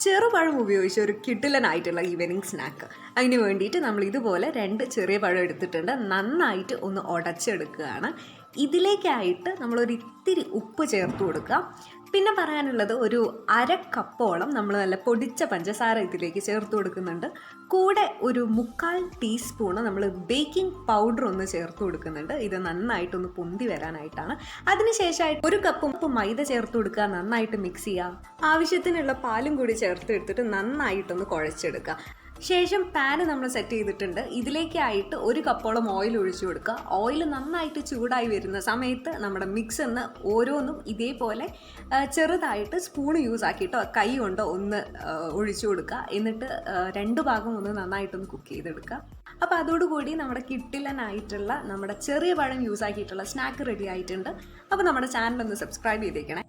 ചെറുപഴം ഉപയോഗിച്ച് ഒരു കിടിലനായിട്ടുള്ള evening snack. അതിന് വേണ്ടിയിട്ട് നമ്മൾ ഇതുപോലെ 2 ചെറിയ പഴം എടുത്തിട്ടുണ്ട്. നന്നായിട്ട് ഒന്ന് ഉടച്ചെടുക്കുകയാണ്. ഇതിലേക്കായിട്ട് നമ്മളൊരു ഇത്തിരി ഉപ്പ് ചേർത്ത് കൊടുക്കുക. പിന്നെ പറയാനുള്ളത് ഒരു 1/2 കപ്പോളം നമ്മൾ നല്ല പൊടിച്ച പഞ്ചസാര ഇതിലേക്ക് ചേർത്ത് കൊടുക്കുന്നുണ്ട്. കൂടെ ഒരു 1/4 ടീസ്പൂണ് നമ്മൾ ബേക്കിംഗ് പൗഡർ ഒന്ന് ചേർത്ത് കൊടുക്കുന്നുണ്ട്. ഇത് നന്നായിട്ടൊന്ന് പൊന്തി വരാനായിട്ടാണ്. അതിനുശേഷമായിട്ട് 1 കപ്പ് മൈദ ചേർത്ത് കൊടുക്കുക. നന്നായിട്ട് മിക്സ് ചെയ്യുക. ആവശ്യത്തിനുള്ള പാലും കൂടി ചേർത്ത് എടുത്തിട്ട് നന്നായിട്ടൊന്ന് കുഴച്ചെടുക്കുക. ശേഷം പാന് നമ്മൾ സെറ്റ് ചെയ്തിട്ടുണ്ട്. ഇതിലേക്കായിട്ട് 1 കപ്പോളം ഓയിൽ ഒഴിച്ചു കൊടുക്കുക. ഓയിൽ നന്നായിട്ട് ചൂടായി വരുന്ന സമയത്ത് നമ്മുടെ മിക്സ് ഒന്ന് ഓരോന്നും ഇതേപോലെ ചെറുതായിട്ട് സ്പൂൺ യൂസ് ആക്കിയിട്ടോ കൈ കൊണ്ടോ ഒന്ന് ഒഴിച്ചു കൊടുക്കുക. എന്നിട്ട് 2 ഭാഗം ഒന്ന് നന്നായിട്ടൊന്ന് കുക്ക് ചെയ്തെടുക്കുക. അപ്പോൾ അതോടുകൂടി നമ്മുടെ കിട്ടിലനായിട്ടുള്ള നമ്മുടെ ചെറിയ പഴം യൂസ് ആക്കിയിട്ടുള്ള സ്നാക്ക് റെഡി ആയിട്ടുണ്ട്. അപ്പോൾ നമ്മുടെ ചാനൽ ഒന്ന് സബ്സ്ക്രൈബ് ചെയ്തേക്കണേ.